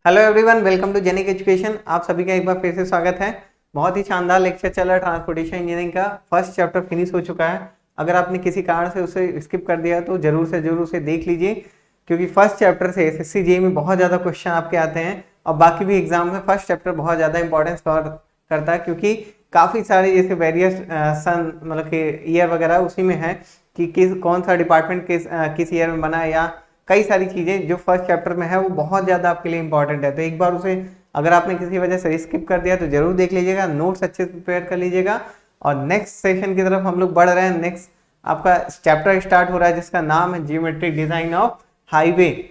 Hello everyone, welcome to Genic education. आप सभी का एक बार फिर से स्वागत है। बहुत ही शानदार लेक्चर चल रहा है। ट्रांसपोर्टेशन इंजीनियरिंग का फर्स्ट चैप्टर फिनिश हो चुका है। अगर आपने किसी कारण से उसे स्किप कर दिया तो जरूर से जरूर उसे देख लीजिए, क्योंकि फर्स्ट चैप्टर से एसएससी जेईई में बहुत ज़्यादा क्वेश्चन आपके आते हैं और बाकी भी एग्जाम में फर्स्ट चैप्टर बहुत ज़्यादा इंपॉर्टेंस कवर करता है, क्योंकि काफ़ी सारे जैसे वेरियस सन मतलब कि ईयर वगैरह उसी में है कि कौन सा डिपार्टमेंट किस ईयर में बना है, या कई सारी चीज़ें जो फर्स्ट चैप्टर में है वो बहुत ज़्यादा आपके लिए इंपॉर्टेंट है। तो एक बार उसे अगर आपने किसी वजह से स्किप कर दिया तो जरूर देख लीजिएगा, नोट्स अच्छे से प्रिपेयर कर लीजिएगा। और नेक्स्ट सेशन की तरफ हम लोग बढ़ रहे हैं। नेक्स्ट आपका चैप्टर स्टार्ट हो रहा है जिसका नाम है जियोमेट्रिक डिजाइन ऑफ हाईवे।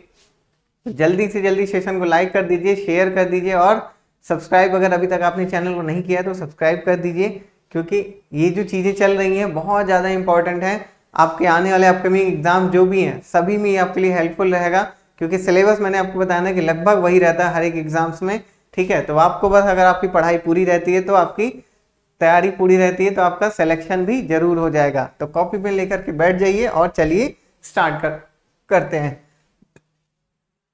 जल्दी से जल्दी सेशन को लाइक कर दीजिए, शेयर कर दीजिए और सब्सक्राइब अगर अभी तक आपने चैनल को नहीं किया तो सब्सक्राइब कर दीजिए, क्योंकि ये जो चीज़ें चल रही हैं बहुत ज़्यादा इंपॉर्टेंट है। आपके आने वाले अपकमिंग एग्जाम जो भी हैं सभी में ये आपके लिए हेल्पफुल रहेगा, क्योंकि सिलेबस मैंने आपको बताया ना कि लगभग वही रहता है हर एक एग्जाम्स में। ठीक है, तो आपको बस अगर आपकी पढ़ाई पूरी रहती है तो आपकी तैयारी पूरी रहती है तो आपका सिलेक्शन भी जरूर हो जाएगा। तो कॉपी पेन लेकर के बैठ जाइए और चलिए स्टार्ट करते हैं।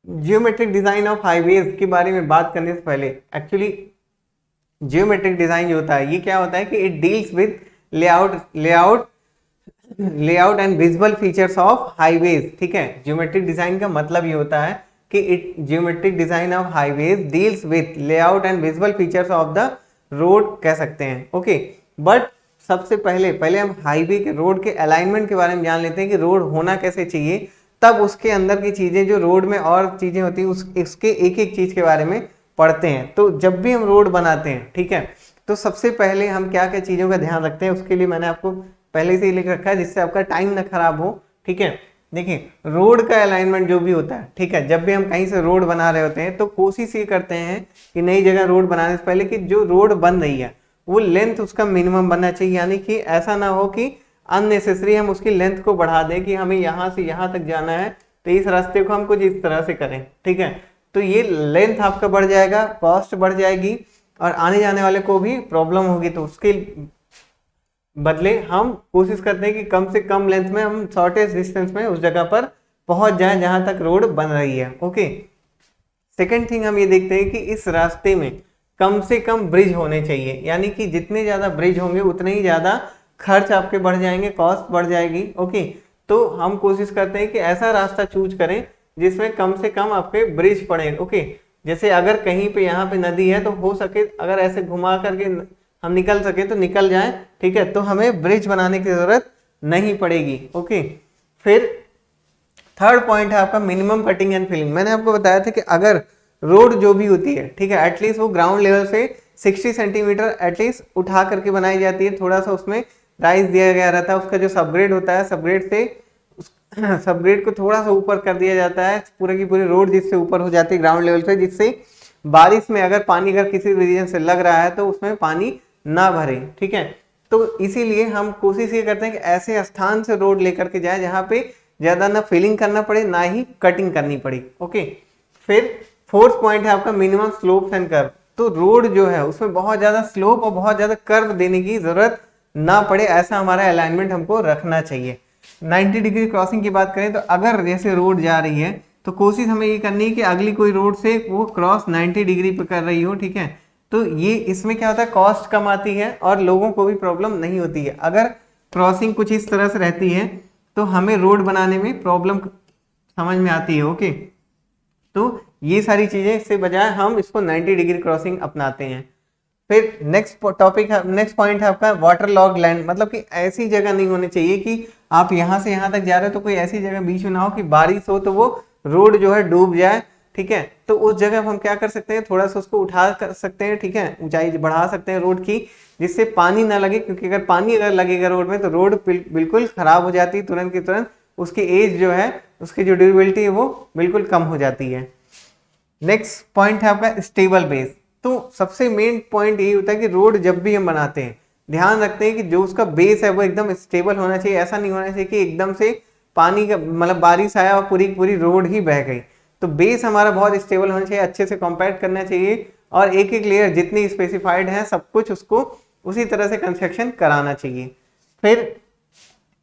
जियोमेट्रिक डिजाइन ऑफ हाईवेज के बारे में बात करने से पहले एक्चुअली जियोमेट्रिक डिजाइन जो होता है ये क्या होता है कि it deals with layout and visual features of highways. ठीक है, जियोमेट्रिक डिजाइन का मतलब ये होता है कि it geometric design of highways deals with layout and visual features of the road कह सकते हैं। ओके, बट सबसे पहले हम हाईवे के रोड के अलाइनमेंट के बारे में जान लेते हैं कि रोड होना कैसे चाहिए, तब उसके अंदर की चीजें जो रोड में और चीजें होती हैं उसके एक एक चीज के बारे में पढ़ते हैं। तो जब भी हम रोड बनाते हैं, ठीक है, तो सबसे पहले हम क्या क्या चीजों का ध्यान रखते हैं उसके लिए मैंने आपको पहले से ही लिख रखा है जिससे आपका टाइम ना खराब हो। ठीक है, देखिए रोड का अलाइनमेंट जो भी होता है, ठीक है, जब भी हम कहीं से रोड बना रहे होते हैं तो कोशिश ये करते हैं कि नई जगह रोड बनाने से पहले कि जो रोड बन रही है वो लेंथ उसका मिनिमम बनना चाहिए, यानी कि ऐसा ना हो कि अननेसेसरी हम उसकी लेंथ को बढ़ा दें कि हमें यहाँ से यहाँ तक जाना है तो इस रास्ते को हम कुछ इस तरह से करें। ठीक है, तो ये लेंथ आपका बढ़ जाएगा, कॉस्ट बढ़ जाएगी और आने जाने वाले को भी प्रॉब्लम होगी। तो उसके बदले हम कोशिश करते हैं कि कम से कम लेंथ में हम शॉर्टेस्ट डिस्टेंस में उस जगह पर पहुंच जाएं जहां तक रोड बन रही है। ओके, सेकेंड थिंग हम ये देखते हैं कि इस रास्ते में कम से कम ब्रिज होने चाहिए, यानी कि जितने ज़्यादा ब्रिज होंगे उतने ही ज़्यादा खर्च आपके बढ़ जाएंगे, कॉस्ट बढ़ जाएगी। ओके, तो हम कोशिश करते हैं कि ऐसा रास्ता चूज करें जिसमें कम से कम आपके ब्रिज पड़े। ओके, जैसे अगर कहीं पे यहाँ पे नदी है तो हो सके अगर ऐसे घुमा करके हम निकल सके तो निकल जाए। ठीक है, तो हमें ब्रिज बनाने की जरूरत नहीं पड़ेगी। ओके, फिर थर्ड पॉइंट है आपका मिनिमम कटिंग एंड फिलिंग। मैंने आपको बताया था कि अगर रोड जो भी होती है, ठीक है, एटलीस्ट वो ग्राउंड लेवल से 60 सेंटीमीटर एटलीस्ट उठा करके बनाई जाती है, थोड़ा सा उसमें राइज दिया गया रहता है। उसका जो सबग्रेड होता है, सबग्रेड को थोड़ा सा ऊपर कर दिया जाता है, पूरे की पूरी रोड जिससे ऊपर हो जाती है ग्राउंड लेवल से, जिससे बारिश में अगर पानी अगर किसी रीजन से लग रहा है तो उसमें पानी ना भरे। ठीक है, तो इसीलिए हम कोशिश ये करते हैं कि ऐसे स्थान से रोड लेकर के जाए जहाँ पे ज्यादा ना फिलिंग करना पड़े ना ही कटिंग करनी पड़े। ओके, फिर फोर्थ पॉइंट है आपका मिनिमम स्लोप एंड कर्व। तो रोड जो है उसमें बहुत ज्यादा स्लोप और बहुत ज्यादा कर्व देने की जरूरत ना पड़े, ऐसा हमारा अलाइनमेंट हमको रखना चाहिए। 90 डिग्री क्रॉसिंग की बात करें तो अगर जैसे रोड जा रही है तो कोशिश हमें ये करनी है कि अगली कोई रोड से वो क्रॉस 90 डिग्री पे कर रही हो। ठीक है, तो ये इसमें क्या होता है, कॉस्ट कम आती है और लोगों को भी प्रॉब्लम नहीं होती है। अगर क्रॉसिंग कुछ इस तरह से रहती है तो हमें रोड बनाने में प्रॉब्लम समझ में आती है। ओके, तो ये सारी चीजें इससे बजाय हम इसको 90 डिग्री क्रॉसिंग अपनाते हैं। फिर नेक्स्ट पॉइंट है आपका वाटर लॉग लैंड। मतलब कि ऐसी जगह नहीं होनी चाहिए कि आप यहाँ से यहाँ तक जा रहे हो तो कोई ऐसी जगह बीच में ना हो कि बारिश हो तो वो रोड जो है डूब जाए। ठीक है, तो उस जगह हम क्या कर सकते हैं, थोड़ा सा उसको उठा कर सकते हैं। ठीक है, ऊंचाई बढ़ा सकते हैं रोड की, जिससे पानी ना लगे, क्योंकि अगर पानी लगेगा रोड में तो रोड बिल्कुल खराब हो जाती है तुरंत की तुरंत। उसकी एज जो है, उसकी जो ड्यूरेबिलिटी है वो बिल्कुल कम हो जाती है। नेक्स्ट पॉइंट है आपका स्टेबल बेस। तो सबसे मेन पॉइंट यही होता है कि रोड जब भी हम बनाते हैं ध्यान रखते हैं कि जो उसका बेस है वो एकदम स्टेबल होना चाहिए। ऐसा नहीं होना चाहिए कि एकदम से पानी का मतलब बारिश आया और पूरी पूरी रोड ही बह गई। तो बेस हमारा बहुत स्टेबल होना चाहिए, अच्छे से कॉम्पैक्ट करना चाहिए और एक एक लेयर जितनी स्पेसिफाइड है सब कुछ उसको उसी तरह से कंस्ट्रक्शन कराना चाहिए। फिर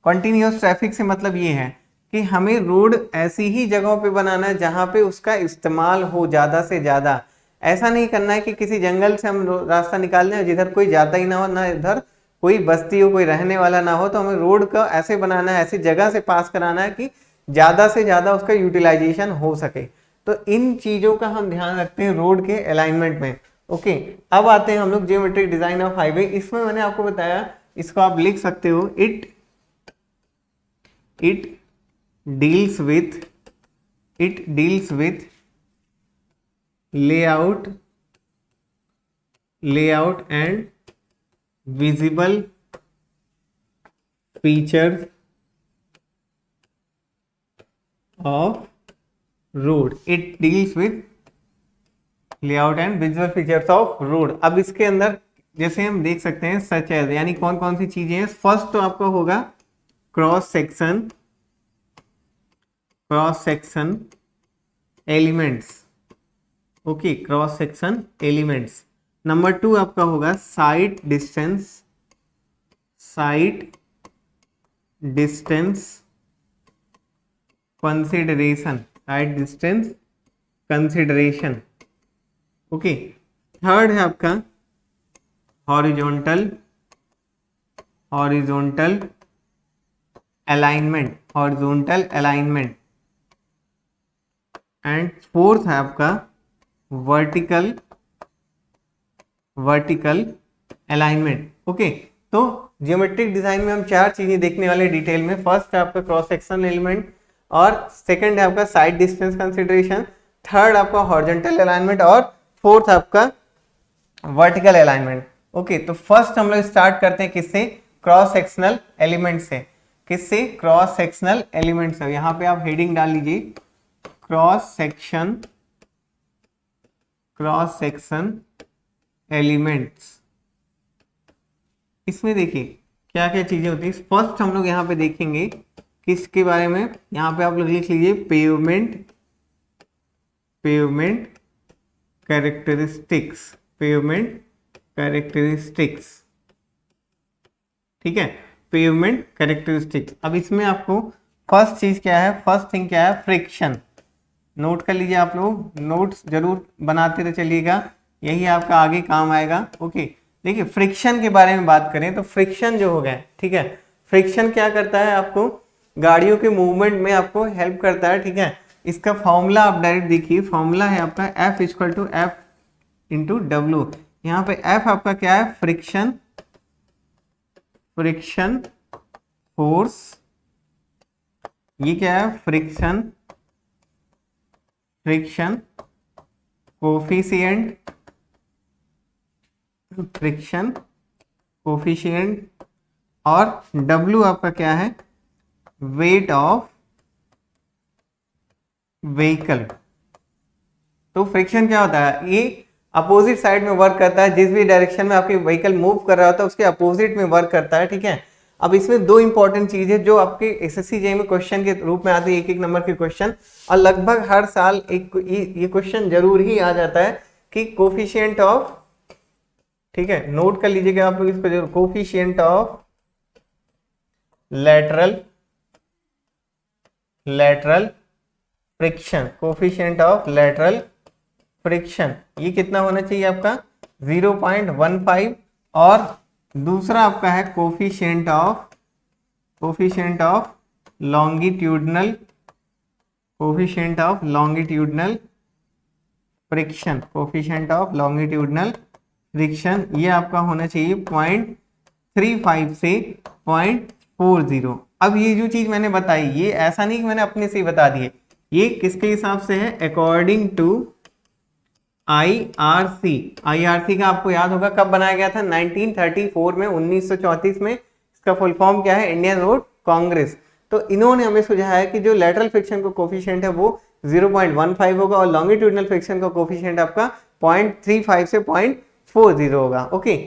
कंटिन्यूअस ट्रैफिक से मतलब ये है कि हमें रोड ऐसी ही जगहों पे बनाना है जहाँ पे उसका इस्तेमाल हो ज़्यादा से ज़्यादा। ऐसा नहीं करना है कि किसी जंगल से हम रास्ता निकाल दें जिधर कोई जाता ही ना हो, ना इधर कोई बस्ती हो, कोई रहने वाला ना हो। तो हमें रोड का ऐसे बनाना है, ऐसी जगह से पास कराना है कि ज़्यादा से ज़्यादा उसका यूटिलाइजेशन हो सके। तो इन चीज़ों का हम ध्यान रखते हैं रोड के अलाइनमेंट में। ओके, अब आते हैं हम लोग जियोमेट्रिक डिजाइन ऑफ हाईवे। इसमें मैंने आपको बताया, इसको आप लिख सकते हो, it deals with layout and visible features of road. It deals with layout and visual features of road. अब इसके अंदर जैसे हम देख सकते हैं सच एज, यानी कौन कौन सी चीजें हैं। फर्स्ट तो आपका होगा cross section elements. Okay, cross section elements. Number 2 आपका होगा side distance consideration. Okay, third है आपका हॉरिजॉन्टल अलाइनमेंट। एंड फोर्थ है आपका वर्टिकल अलाइनमेंट। ओके, तो जियोमेट्रिक डिजाइन में हम 4 चीजें देखने वाले डिटेल में। फर्स्ट है आपका क्रॉस सेक्शन एलिमेंट, और सेकंड है आपका साइड डिस्टेंस कंसिडरेशन, थर्ड आपका हॉरिजॉन्टल अलाइनमेंट, और फोर्थ आपका वर्टिकल अलाइनमेंट। ओके, तो फर्स्ट हम लोग स्टार्ट करते हैं किससे? क्रॉस सेक्शनल एलिमेंट से। किससे? क्रॉस सेक्शनल एलिमेंट से। यहाँ पे आप हेडिंग डाल लीजिए, क्रॉस सेक्शन एलिमेंट्स। इसमें देखिए क्या क्या चीजें होती है। फर्स्ट हम लोग यहाँ पे देखेंगे किसके बारे में। यहाँ पे आप लोग लिख लीजिए पेवमेंट कैरेक्टरिस्टिक्स। ठीक है, पेवमेंट कैरेक्टरिस्टिक्स। अब इसमें आपको फर्स्ट चीज क्या है, फर्स्ट थिंग क्या है? फ्रिक्शन। नोट कर लीजिए, आप लोग नोट्स जरूर बनाते रह चलिएगा, यही आपका आगे काम आएगा। ओके, देखिए फ्रिक्शन के बारे में बात करें तो फ्रिक्शन जो हो गया, ठीक है, फ्रिक्शन क्या करता है? आपको गाड़ियों के मूवमेंट में आपको हेल्प करता है। ठीक है, इसका फॉर्मूला आप डायरेक्ट देखिए, फॉर्मूला है आपका F equal to F into W. यहाँ पे F आपका क्या है? Friction force. ये क्या है? फ्रिक्शन कोफिशिएंट, और W आपका क्या है? Weight of vehicle. तो फ्रिक्शन क्या होता है? ये अपोजिट साइड में वर्क करता है, जिस भी डायरेक्शन में आपकी व्हीकल मूव कर रहा होता है उसके अपोजिट में वर्क करता है। ठीक है, अब इसमें 2 इंपॉर्टेंट चीज है जो आपके एसएससी जेईई में क्वेश्चन के रूप में आते हैं, 1-1 नंबर के क्वेश्चन, और लगभग हर साल ये क्वेश्चन जरूर ही आ जाता है कि कोफिशिएंट ऑफ, ठीक है, नोट कर लीजिएगा आप लोग इसको जरूर, कोफिशिएंट ऑफ लैटरल फ्रिक्शन, ये कितना होना चाहिए आपका? 0.15। और दूसरा आपका है कोफिशिएंट ऑफ लॉन्गिट्यूडनल फ्रिक्शन, ये आपका होना चाहिए 0.35 से 0.40। अब ये जो चीज मैंने बताई, ये ऐसा नहीं कि मैंने अपने से ही बता दी है, ये किसके हिसाब से है? अकॉर्डिंग टू IRC का आपको याद होगा कब बनाया गया था? 1934 में, 1934 में। इसका फुल फॉर्म क्या है? Indian road Congress. तो इन्होंने हमें सुझाया है कि जो लेटरल फ्रिक्शन का कोफिशिएंट है वो 0.15 होगा, और लॉन्गिट्यूडनल फ्रिक्शन का कोफिशिएंट आपका 0.35 से 0.40 होगा। ओके,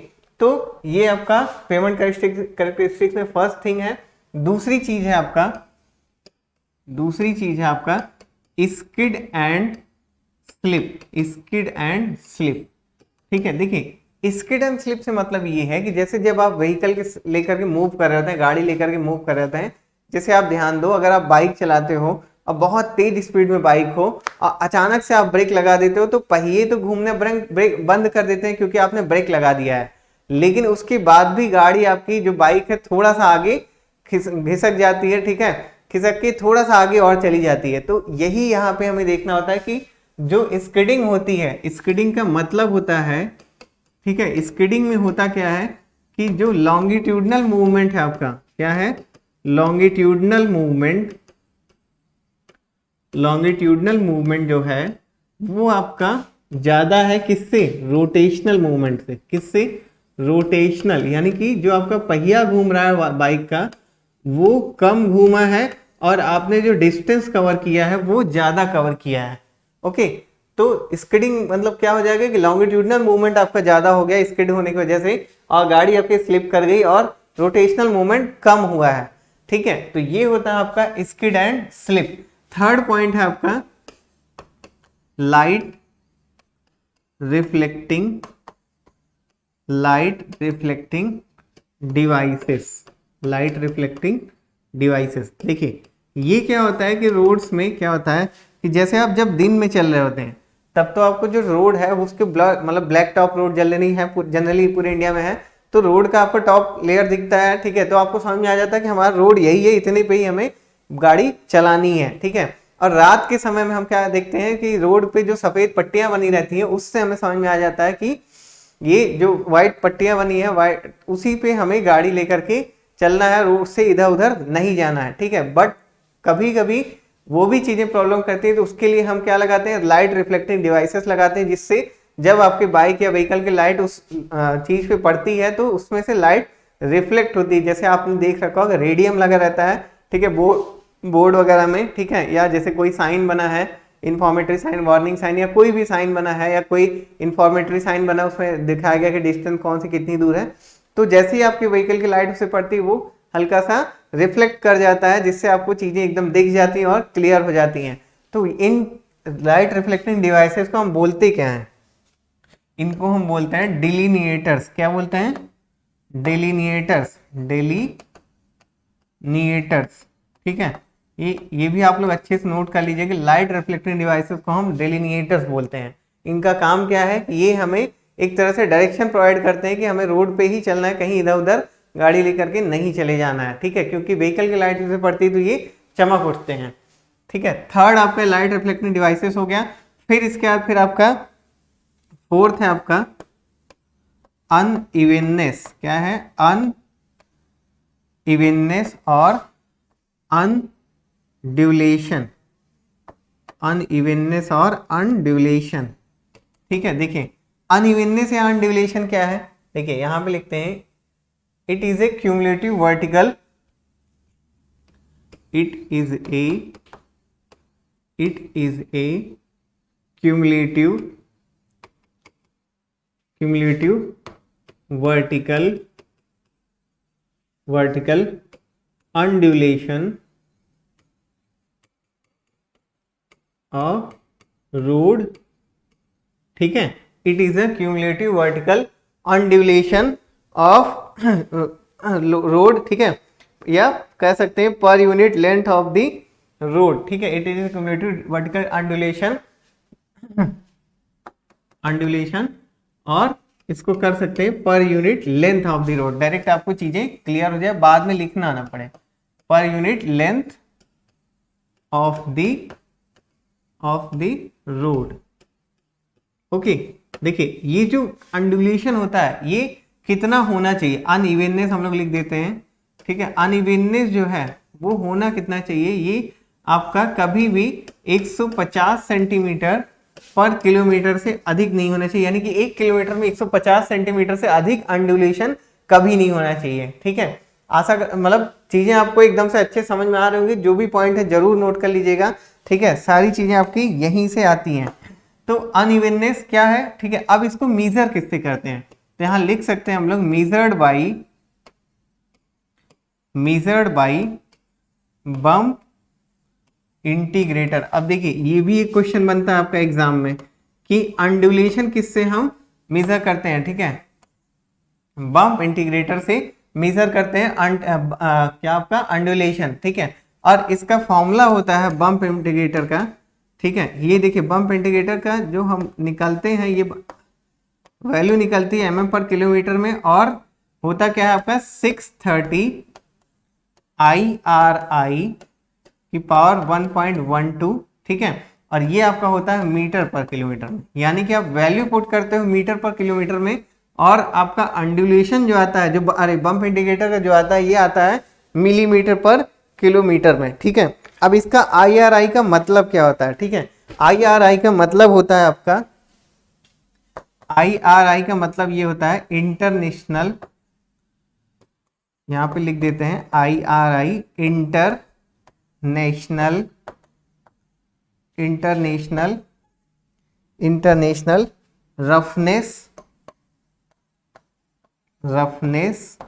तो ये आपका पेमेंट कैरेक्टरिस्टिक्स में फर्स्ट थिंग है। दूसरी चीज है आपका स्किड एंड स्लिप। ठीक है, देखिए स्किड एंड स्लिप से मतलब ये है कि जैसे जब आप व्हीकल के लेकर के मूव कर रहे होते हैं, गाड़ी लेकर के मूव कर रहे होते हैं, जैसे आप ध्यान दो, अगर आप बाइक चलाते हो और बहुत तेज स्पीड में बाइक हो और अचानक से आप ब्रेक लगा देते हो तो पहिए तो घूमने ब्रेक बंद कर देते हैं क्योंकि आपने ब्रेक लगा दिया है, लेकिन उसके बाद भी गाड़ी आपकी जो बाइक है थोड़ा सा आगे घिसक जाती है, ठीक है, खिसक के थोड़ा सा आगे और चली जाती है। तो यही यहाँ पे हमें देखना होता है कि जो स्किडिंग होती है, स्किडिंग का मतलब होता है, ठीक है, स्किडिंग में होता क्या है कि जो लॉन्गिट्यूडनल मूवमेंट है आपका, क्या है, लॉन्गिट्यूडनल मूवमेंट जो है वो आपका ज्यादा है किससे, रोटेशनल मूवमेंट से। किससे, रोटेशनल, यानी कि जो आपका पहिया घूम रहा है बाइक का वो कम घूमा है और आपने जो डिस्टेंस कवर किया है वो ज्यादा कवर किया है। ओके, तो स्किडिंग मतलब क्या हो जाएगा कि लॉन्गिट्यूडनल मूवमेंट आपका ज्यादा हो गया स्किड होने की वजह से और गाड़ी आपकी स्लिप कर गई और रोटेशनल मूवमेंट कम हुआ है, ठीक है। तो ये होता है आपका skid and slip. Third point है आपका light reflecting devices. Light reflecting devices, देखिए ये क्या होता है कि रोड्स में क्या होता है कि जैसे आप जब दिन में चल रहे होते हैं तब तो आपको जो रोड है उसके मतलब ब्लैक टॉप रोड जनरली है, जनरली पूरे इंडिया में है, तो रोड का आपको टॉप लेयर दिखता है, ठीक है, तो आपको समझ में आ जाता है कि हमारा रोड यही है, इतने पे ही हमें गाड़ी चलानी है, ठीक है। और रात के समय में हम क्या देखते हैं कि रोड पे जो सफेद पट्टियां बनी रहती हैं उससे हमें समझ में आ जाता है कि ये जो व्हाइट पट्टियां बनी है व्हाइट, उसी पे हमें गाड़ी लेकर के चलना है, रोड से इधर उधर नहीं जाना है, ठीक है। बट कभी कभी वो भी चीजें प्रॉब्लम करती है, तो उसके लिए हम क्या लगाते हैं, लाइट रिफ्लेक्टिंग डिवाइसेस लगाते हैं, जिससे जब आपके बाइक या व्हीकल की लाइट उस चीज पे पड़ती है तो उसमें से लाइट रिफ्लेक्ट होती है। जैसे आपने देख रखा होगा रेडियम लगा रहता है, ठीक है, बोर्ड वगैरह में, ठीक है, या जैसे कोई साइन बना है, इंफॉर्मेटरी साइन, वार्निंग साइन, या कोई भी साइन बना है या कोई इंफॉर्मेटरी साइन बना, उसमें दिखाया गया कि डिस्टेंस कौन सी कितनी दूर है, तो जैसे ही आपकी व्हीकल की लाइट उससे पड़ती है वो हल्का सा रिफ्लेक्ट कर जाता है, जिससे आपको चीजें एकदम दिख जाती हैं और क्लियर हो जाती हैं। तो इन लाइट रिफ्लेक्टिंग डिवाइसेस को हम बोलते क्या हैं, इनको हम बोलते हैं डिलीनिएटर्स। क्या बोलते हैं, डिलीनिएटर्स, ठीक है। ये भी आप लोग अच्छे से नोट कर लीजिए कि लाइट रिफ्लेक्टिंग डिवाइसेस को हम डिलीनिएटर्स बोलते हैं। इनका काम क्या है कि ये हमें एक तरह से डायरेक्शन प्रोवाइड करते हैं कि हमें रोड पे ही चलना है, कहीं इधर उधर गाड़ी लेकर के नहीं चले जाना है, ठीक है, क्योंकि व्हीकल की लाइट से पड़ती है तो ये चमक उठते हैं, ठीक है। थर्ड आपका लाइट रिफ्लेक्टिंग डिवाइसेस हो गया। फिर इसके बाद फिर आपका फोर्थ है आपका अनइवननेस। क्या है, अनइवननेस और अनड्यूलेशन, अनइवननेस और अनड्यूलेशन, ठीक है। देखिए अनइवननेस या अनड्यूलेशन क्या है, देखिए यहां पे लिखते हैं it is a cumulative vertical, it is a cumulative vertical undulation of road, ठीक है, it is a cumulative vertical undulation of road, ठीक है, या कह सकते हैं per unit length of the road, ठीक है, it is cumulative vertical undulation और इसको कर सकते हैं per unit length of the road. Direct आपको चीजें क्लियर हो जाए, बाद में लिखना ना पड़े, पर unit length of the road. Okay, देखिए ये जो अनड्यूलेशन होता है ये कितना होना चाहिए, अनइवननेस हम लोग लिख देते हैं, ठीक है, अनइवननेस जो है वो होना कितना चाहिए, ये आपका कभी भी 150 सेंटीमीटर पर किलोमीटर से अधिक नहीं होना चाहिए, यानी कि 1 किलोमीटर में 150 सेंटीमीटर से अधिक अनड्यूलेशन कभी नहीं होना चाहिए, ठीक है। आशा मतलब चीजें आपको एकदम से अच्छे समझ में आ रही होंगी, जो भी पॉइंट है जरूर नोट कर लीजिएगा, ठीक है, सारी चीजें आपकी यहीं से आती हैं। तो अनइवननेस क्या है, ठीक है, अब इसको मीजर किससे करते हैं, तो यहां लिख सकते हैं हम लोग मेजर्ड बाई बम्प इंटीग्रेटर। अब देखिए ये भी एक क्वेश्चन बनता है आपका एग्जाम में कि अनड्यूलेशन किससे हम मेजर करते हैं, ठीक है, बम्प इंटीग्रेटर से मेजर करते हैं क्या आपका अंडुलेशन, ठीक है। और इसका फॉर्मूला होता है बम्प इंडिकेटर का, ठीक है। ये देखिए बम्प इंडिकेटर का जो हम निकालते हैं, ये वैल्यू निकलती है mm/किलोमीटर में, और होता क्या है आपका 630 IRI की पावर 1.12, ठीक है। और ये आपका होता है मीटर पर किलोमीटर में, यानी कि आप वैल्यू पुट करते हो मीटर पर किलोमीटर में, और आपका अंडुलेशन जो आता है, जो बम्प इंडिकेटर का जो आता है, ये आता है मिलीमीटर पर किलोमीटर में, ठीक है। अब इसका IRI का मतलब क्या होता है, ठीक है। IRI का मतलब होता है आपका, IRI का मतलब ये होता है इंटरनेशनल, यहां पे लिख देते हैं IRI, international roughness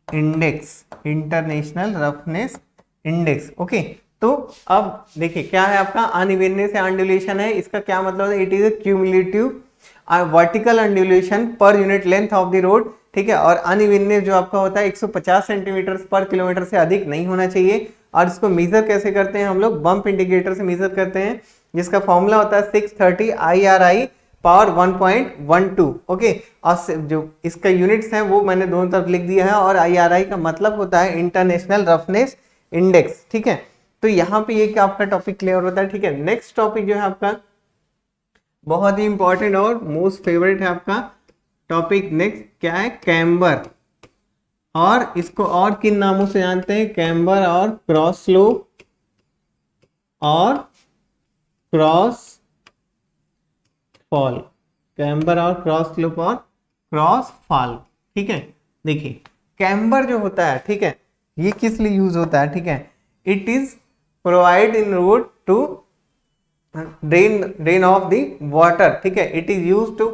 index, international roughness index, okay. तो अब देखिए क्या है आपका अनइवननेस या अंडुलेशन है, इसका क्या मतलब है, it is a cumulative vertical undulation पर unit length of the road, ठीक है। और अनइवननेस जो आपका होता है 150 सेंटीमीटर पर किलोमीटर से अधिक नहीं होना चाहिए। और इसको मेजर कैसे करते हैं हम लोग, बम्प इंडिकेटर से मेजर करते हैं, जिसका फॉर्मूला होता है 630 IRI पावर 1.12, ओके। और जो इसका यूनिट्स हैं वो मैंने दोनों तरफ लिख दिया है, और IRI का मतलब होता है इंटरनेशनल रफनेस इंडेक्स, ठीक है। तो यहाँ पे ये क्या आपका टॉपिक क्लियर होता है, ठीक है। नेक्स्ट टॉपिक जो है आपका बहुत ही इंपॉर्टेंट और मोस्ट फेवरेट है आपका टॉपिक, नेक्स्ट क्या है, कैम्बर। और इसको और किन नामों से जानते हैं, कैम्बर और क्रॉस स्लोप और क्रॉस फॉल, कैम्बर और क्रॉस स्लोप और क्रॉस फॉल, ठीक है। देखिए कैम्बर जो होता है, ठीक है, ये किस लिए यूज होता है, ठीक है। It is provide in road to drain of the water, ठीक है। It is use to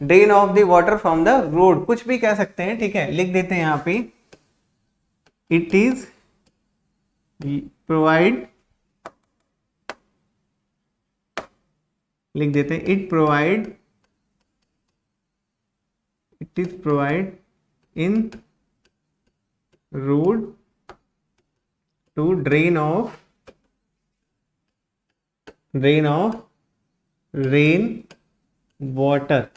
drain of the water from the road, कुछ भी कह सकते हैं, ठीक है। लिख देते हैं यहाँ पे, इट इज प्रोवाइड, लिख देते हैं, it is provide in road to drain of rain water,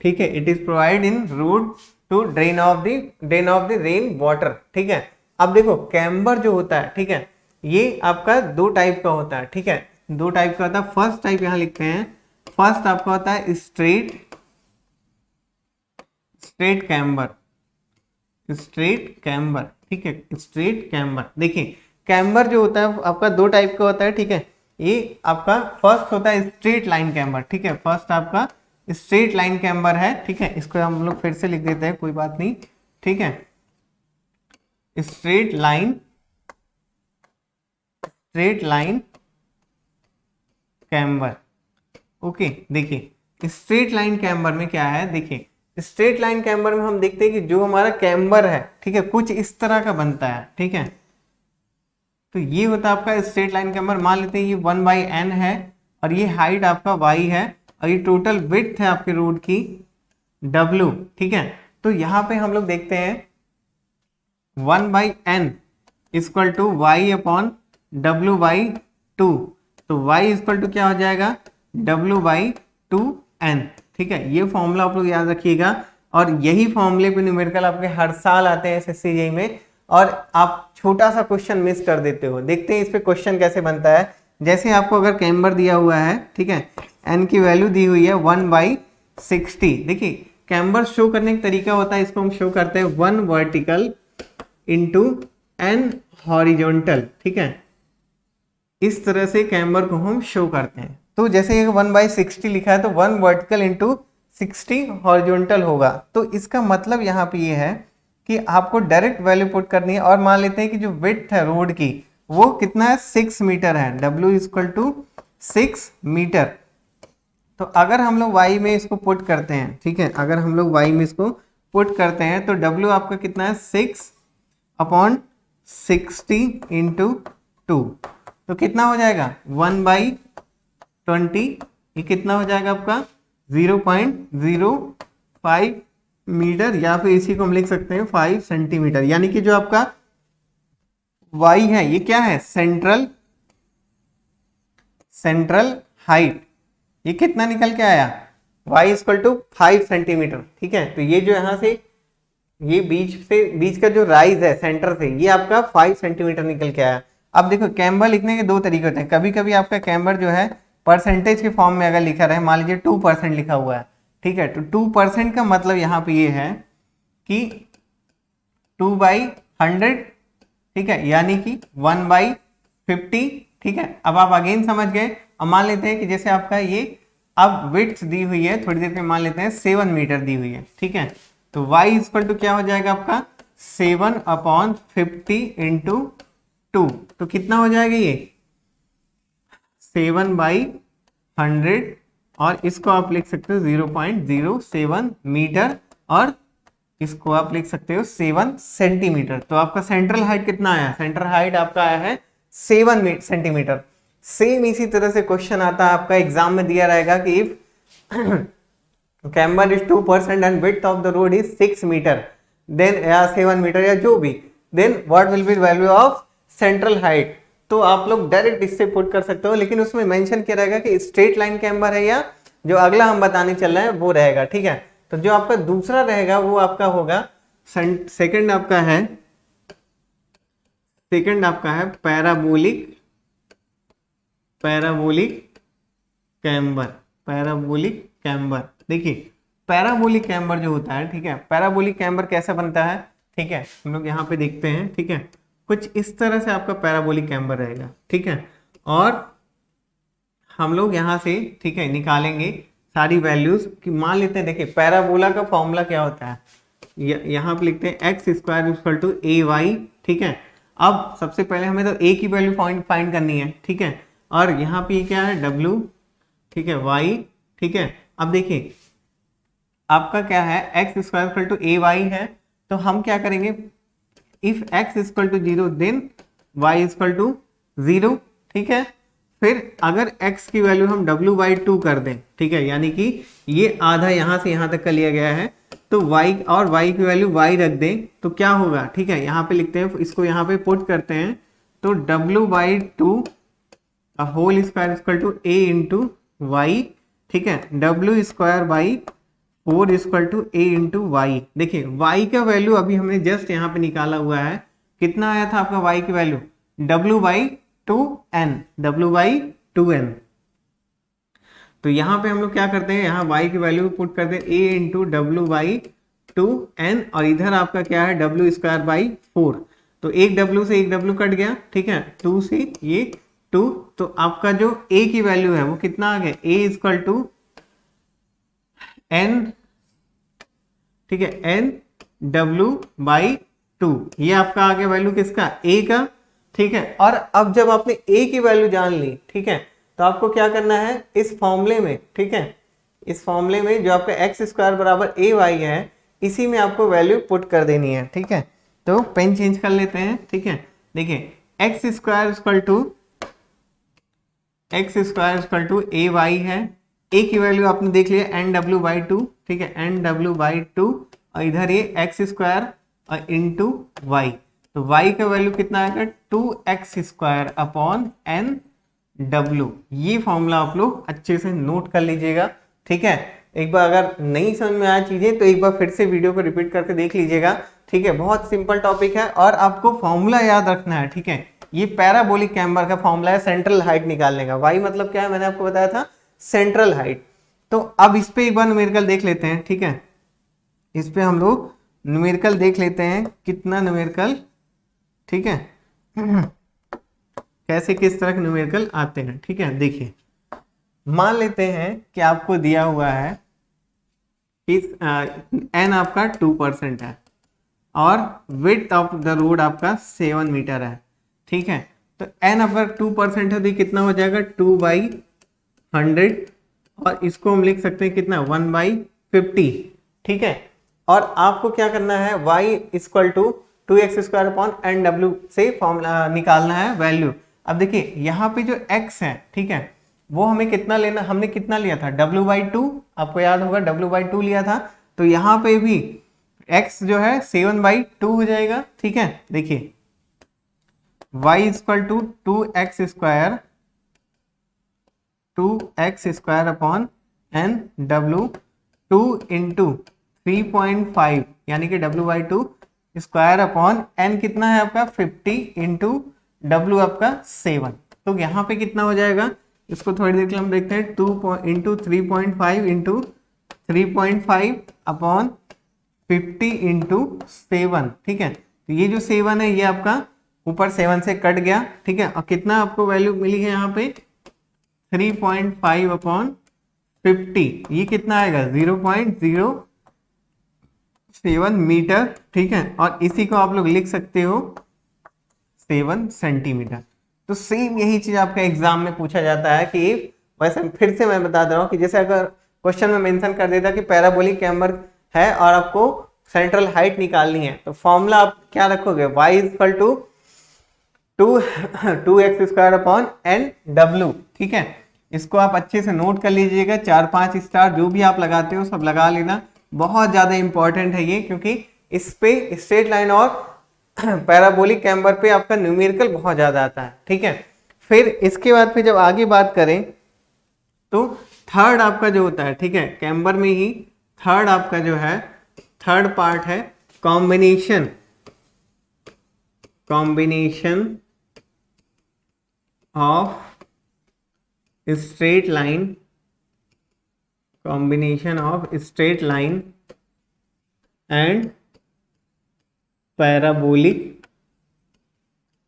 ठीक है। It is provide in road to drain of the rain water, ठीक है। अब देखो कैम्बर जो होता है, ठीक है, ये आपका दो टाइप का होता है, ठीक है। दो टाइप का होता है। फर्स्ट टाइप यहां लिखते हैं, फर्स्ट आपका होता है स्ट्रेट कैम्बर, ठीक है, स्ट्रेट कैम्बर। देखिए कैम्बर जो होता है आपका दो टाइप का होता है, ठीक है। ये आपका फर्स्ट होता है स्ट्रेट लाइन कैम्बर, ठीक है, फर्स्ट आपका स्ट्रेट लाइन कैम्बर है, ठीक है। इसको हम लोग फिर से लिख देते हैं, कोई बात नहीं, ठीक है। Straight line camber, okay. देखिए स्ट्रेट लाइन कैम्बर में क्या है, देखिए स्ट्रेट लाइन कैम्बर में हम देखते हैं कि जो हमारा कैम्बर है, ठीक है, कुछ इस तरह का बनता है, ठीक है। तो ये होता है आपका स्ट्रेट लाइन कैम्बर। मान लेते हैं ये 1/n है, और ये हाइट आपका y है, और ये टोटल विड्थ है आपके रोड की w, ठीक है। तो यहाँ पे हम लोग देखते हैं 1/n इक्वल टू y/w/2, तो y इक्वल टू क्या हो जाएगा, w/2n, ठीक है। ये फॉर्मूला आप लोग याद रखिएगा, और यही फॉर्मूले पे न्यूमेरिकल आपके हर साल आते हैं SSC में, और आप छोटा सा क्वेश्चन मिस कर देते हो। देखते हैं इस पे क्वेश्चन कैसे बनता है। जैसे आपको अगर कैम्बर दिया हुआ है, ठीक है, n की वैल्यू दी हुई है 1/60, देखिए कैम्बर शो करने का तरीका होता है, इसको हम शो करते हैं 1 वर्टिकल इंटू n हॉरिजॉन्टल, ठीक है। इस तरह से कैम्बर को हम शो करते हैं। तो जैसे 1/60 लिखा है, तो 1 वर्टिकल इंटू 60 हॉरिजॉन्टल होगा। तो इसका मतलब यहाँ पे ये है कि आपको डायरेक्ट वैल्यू पुट करनी है, और मान लेते हैं कि जो विड्थ है रोड की वो कितना है, 6 मीटर है, w इक्वल टू 6 मीटर। तो अगर हम लोग y में इसको पुट करते हैं, ठीक है, अगर हम लोग y में इसको पुट करते हैं, तो w आपका कितना है, 6/60 इंटू 2, तो कितना हो जाएगा 1/20, ये कितना हो जाएगा आपका 0.05 मीटर, या फिर इसी को हम लिख सकते हैं 5 सेंटीमीटर। यानी कि जो आपका y है ये क्या है, सेंट्रल हाइट, ये कितना निकल के आया, y इक्वल टू 5 सेंटीमीटर। ठीक है, तो ये जो यहाँ से ये बीच का जो राइज है सेंटर से, ये आपका 5 सेंटीमीटर निकल के आया। अब देखो कैम्बर लिखने के दो तरीके होते हैं। कभी कभी आपका कैम्बर जो है परसेंटेज के फॉर्म में अगर लिखा रहे, मान लीजिए 2% लिखा हुआ है, ठीक है, तो 2% का मतलब यहाँ पे ये है कि 2/100, ठीक है, यानी कि 1/50। ठीक है, अब आप अगेन समझ गए। अब मान लेते हैं कि जैसे आपका ये अब विड्थ दी हुई है, थोड़ी देर में मान लेते हैं 7 मीटर दी हुई है। ठीक है, तो y इक्वल टू क्या हो जाएगा आपका 7/50 इंटू 2, तो कितना हो जाएगा ये 7/100, और इसको आप लिख सकते हो 0.07 मीटर, और इसको आप लिख सकते हो 7 सेंटीमीटर। तो आपका सेंट्रल हाइट कितना आया, सेंट्रल हाइट आपका आया है 7 सेंटीमीटर। सेम इसी तरह से क्वेश्चन आता है आपका एग्जाम में दिया रहेगा कि if camber is 2% and width of the road is 6 meter, then या 7 मीटर या जो भी, then what will be value of central height। तो आप लोग डायरेक्ट इससे पुट कर सकते हो, लेकिन उसमें मेंशन किया रहेगा कि स्ट्रेट लाइन कैम्बर है या जो अगला हम बताने चल रहे हैं वो रहेगा। ठीक है, तो जो आपका दूसरा रहेगा वो आपका होगा सेकंड आपका है पैराबोलिक कैम्बर। देखिए पैराबोलिक कैम्बर जो होता है, ठीक है, पैराबोलिक कैम्बर कैसा बनता है, ठीक है, हम लोग यहाँ पे देखते हैं। ठीक है, कुछ इस तरह से आपका पैराबोलिक कैम्बर रहेगा। ठीक है, और हम लोग यहाँ से, ठीक है, निकालेंगे सारी वैल्यूज कि मान लेते हैं, देखिए पैराबोला का फॉर्मूला क्या होता है, यहाँ पे लिखते हैं x square equal to ay। ठीक है, अब सबसे पहले हमें तो a की वैल्यू फाइंड करनी है। ठीक है, और यहाँ पे क्या है w, ठीक है, y। ठीक है, अब देखिए आपका क्या है x square equal to ay है, तो हम क्या करेंगे, if x equal to 0 then y equal to 0। ठीक है, फिर अगर x की वैल्यू हम w/2 कर दें, ठीक है, यानी कि ये आधा यहाँ से यहाँ तक का लिया गया है, तो y और y की वैल्यू y रख दें तो क्या होगा। ठीक है, यहाँ पे लिखते हैं, इसको यहाँ पे पुट करते हैं, तो w/2 whole square equal to a into Y. ठीक है, w square by 4 equal to a into Y. देखिए y का वैल्यू अभी हमने जस्ट यहाँ पे निकाला हुआ है, कितना आया था आपका y की वैल्यू w/2n। तो यहाँ पे हम लोग क्या करते हैं, यहाँ y की वैल्यू पुट करते हैं a इंटू w/2n, और इधर आपका क्या है w स्क्वायर बाई 4, तो एक w से एक w कट गया। ठीक है, 2 से ये 2, तो आपका जो a की वैल्यू है वो कितना आ गया, a इक्वल टू n, ठीक है, n w/2, ये आपका आ गया वैल्यू किसका, a का। ठीक है, और अब जब आपने a की वैल्यू जान ली, ठीक है, तो आपको क्या करना है इस फॉर्मूले में, ठीक है, इस फॉर्मूले में जो आपका एक्स स्क्वायर बराबर ए वाई है, इसी में आपको वैल्यू पुट कर देनी है। ठीक है, तो पेन चेंज कर लेते हैं। ठीक है, देखिए X square equal to A Y है, ए की वैल्यू आपने देख लिया NW/2। ठीक है, NW/2, और इधर ये एक्स स्क्वायर और इंटू वाई, तो y का वैल्यू कितना आएगा 2x स्क्वायर अपॉन NW। ये फॉर्मूला आप लोग अच्छे से नोट कर लीजिएगा। ठीक है, एक बार अगर नहीं समझ में आया चीजें तो एक बार फिर से वीडियो को रिपीट करके देख लीजिएगा। ठीक है, बहुत सिंपल टॉपिक है और आपको फॉर्मूला याद रखना है। ठीक है, ये पैराबोलिक कैम्बर का फॉर्मूला है सेंट्रल हाइट निकालने का। y मतलब क्या है, मैंने आपको बताया था सेंट्रल हाइट। तो अब इस पे एक बार न्यूमेरिकल देख लेते हैं। ठीक है, इस पे हम लोग न्यूमेरिकल देख लेते हैं, कितना न्यूमेरिकल, ठीक है, कैसे किस तरह के न्यूमेरिकल आते हैं। ठीक है, देखिए मान लेते हैं कि आपको दिया हुआ है कि n आपका 2% है और विड्थ ऑफ द रोड आपका 7 मीटर है। ठीक है, तो n आपका 2% है, तो कितना हो जाएगा 2/100, और इसको हम लिख सकते हैं कितना 1/50। ठीक है, और आपको क्या करना है y equal to 2x square upon NW से फॉर्मूला निकालना है वैल्यू। अब देखिए यहाँ पे जो x है, ठीक है, वो हमें कितना लेना, हमने कितना लिया था W/2, आपको याद होगा W/2 लिया था, तो यहाँ पे भी x जो है 7/2 हो जाएगा। ठीक है, देखिए y equal to 2x square upon n w 2 into 3.5 यानी कि w/2 स्क्वायर अपॉन n कितना है आपका 50 इंटू w आपका 7। तो यहाँ पे कितना हो जाएगा, इसको थोड़ी देर के लिए हम देखते हैं। 2 इंटू 3.5 इंटू 3.5 अपॉन 50 इंटू 7। ठीक है, तो ये जो 7 है ये आपका ऊपर 7 से कट गया। ठीक है, और कितना आपको वैल्यू मिली है यहाँ पे 3.5 अपॉन 50, ये कितना आएगा 0.07 मीटर। ठीक है, और इसी को आप लोग लिख सकते हो 7 सेंटीमीटर। तो सेम यही चीज आपका एग्जाम में पूछा जाता है कि वैसे फिर से मैं बता दे रहा हूँ कि जैसे अगर क्वेश्चन में मेंशन कर देता कि पैराबोलिक चैम्बर है और आपको सेंट्रल हाइट निकालनी है, तो फॉर्मूला आप क्या रखोगे, y equal to 2x square upon n w। ठीक है, इसको आप अच्छे से नोट कर लीजिएगा, 4-5 स्टार जो भी आप लगाते हो सब लगा लेना। बहुत ज्यादा इंपॉर्टेंट है ये, क्योंकि इस पे स्ट्रेट लाइन और पैराबोलिक चैम्बर पे आपका न्यूमेरिकल बहुत ज्यादा आता है। ठीक है, फिर इसके बाद फिर जब आगे बात करें तो थर्ड आपका जो होता है, ठीक है, चैम्बर में ही थर्ड आपका जो है थर्ड पार्ट है combination of straight line and parabolic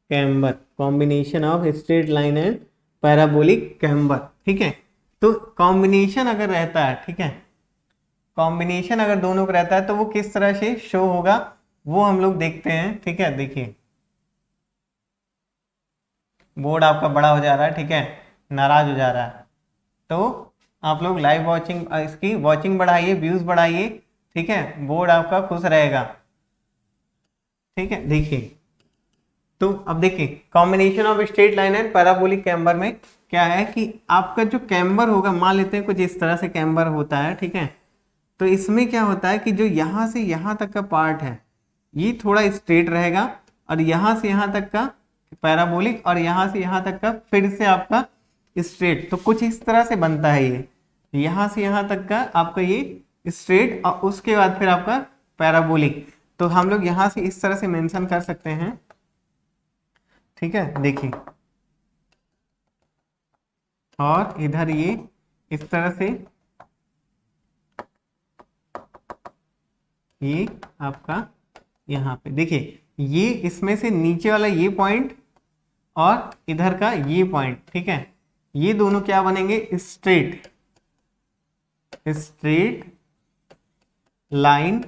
chamber, combination of straight line and parabolic chamber. ठीक है, तो कॉम्बिनेशन अगर रहता है, ठीक है, कॉम्बिनेशन अगर दोनों का रहता है तो वो किस तरह से शो होगा वो हम लोग देखते हैं। ठीक है, देखिए बोर्ड आपका बड़ा हो जा रहा है, ठीक है, नाराज हो जा रहा है, तो आप लोग लाइव वॉचिंग इसकी वॉचिंग बढ़ाइए, व्यूज बढ़ाइए। ठीक है, बोर्ड आपका खुश रहेगा। ठीक है, देखिए तो अब देखिए combination of straight line and parabolic chamber में क्या है कि आपका जो चैम्बर होगा, मान लेते हैं कुछ इस तरह से चैम्बर होता है। ठीक है, तो इसमें क्या होता है कि जो यहाँ से यहाँ तक का पार्ट है ये थोड़ा स्ट्रेट रहेगा, और यहाँ से यहाँ तक का पैराबोलिक, और यहाँ से यहाँ तक का फिर से आपका स्ट्रेट। तो कुछ इस तरह से बनता है ये, यहाँ से यहाँ तक का आपका ये स्ट्रेट, और उसके बाद फिर आपका पैराबोलिक। तो हम लोग यहाँ से इस तरह से मेंशन कर सकते हैं। ठीक है, देखिए, और इधर ये इस तरह से ये आपका यहाँ पे देखिए, ये इसमें से नीचे वाला ये पॉइंट और इधर का ये पॉइंट, ठीक है, ये दोनों क्या बनेंगे, स्ट्रेट लाइन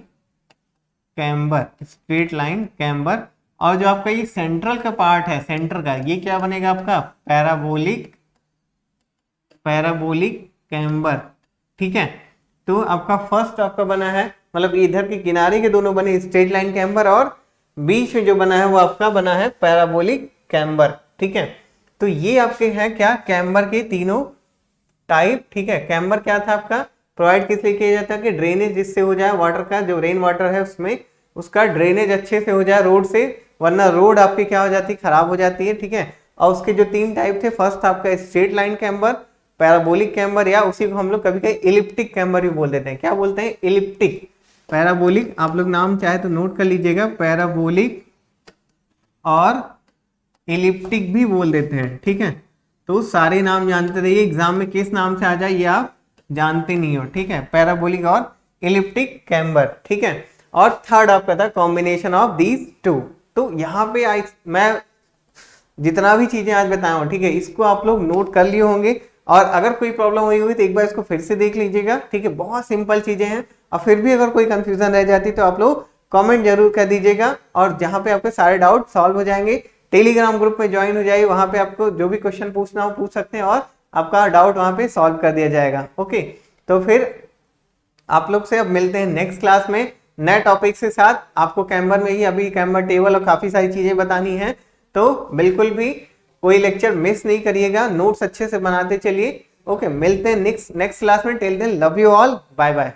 कैम्बर। और जो आपका ये सेंट्रल का पार्ट है, सेंटर का, ये क्या बनेगा आपका पैराबोलिक कैम्बर। ठीक है, तो आपका फर्स्ट आपका बना है, मतलब इधर के किनारे के दोनों बने स्ट्रेट लाइन कैम्बर, और बीच में जो बना है वो आपका बना है पैराबोलिक कैम्बर। ठीक है, तो ये आपके हैं क्या, कैम्बर के तीनों टाइप। ठीक है, कैम्बर क्या था आपका, प्रोवाइड किस लिए किया जाता है कि ड्रेनेज जिससे हो जाए, वाटर का जो रेन वाटर है उसमें उसका ड्रेनेज अच्छे से हो जाए रोड से, वरना रोड आपकी क्या हो जाती है, खराब हो जाती है। ठीक है, और उसके जो 3 टाइप थे, फर्स्ट आपका straight line camber, parabolic camber, या उसी को हम लोग कभी कभी इलिप्टिक कैम्बर भी बोल देते हैं। क्या बोलते हैं, इलिप्टिक। पैराबोलिक आप लोग नाम चाहे तो नोट कर लीजिएगा, पैराबोलिक और इलिप्टिक भी बोल देते हैं। ठीक है, तो सारे नाम जानते रहिए, एग्जाम में किस नाम से आ जाए ये आप जानते नहीं हो। ठीक है, पैराबोलिक और इलिप्टिक कैम्बर। ठीक है, और थर्ड आपका था कॉम्बिनेशन ऑफ दीज टू। तो यहाँ पे मैं जितना भी चीजें आज बताया हूँ, ठीक है, इसको आप लोग नोट कर लिए होंगे, और अगर कोई प्रॉब्लम हुई होगी तो एक बार इसको फिर से देख लीजिएगा। ठीक है, बहुत सिंपल चीजें हैं, और फिर भी अगर कोई कंफ्यूजन रह जाती तो आप लोग कमेंट जरूर कर दीजिएगा, और जहाँ पे आपके सारे डाउट सॉल्व हो जाएंगे। टेलीग्राम ग्रुप में ज्वाइन हो जाइए, वहां पे आपको जो भी क्वेश्चन पूछना हो पूछ सकते हैं, और आपका डाउट वहां पे सॉल्व कर दिया जाएगा। ओके, तो फिर आप लोग से अब मिलते हैं नेक्स्ट क्लास में नए टॉपिक के साथ। आपको कैम्बर में ही अभी कैम्बर टेबल और काफी सारी चीजें बतानी है, तो बिल्कुल भी कोई लेक्चर मिस नहीं करिएगा, नोट्स अच्छे से बनाते चलिए। ओके, मिलते हैं नेक्स्ट क्लास में। Till then love you all, bye bye.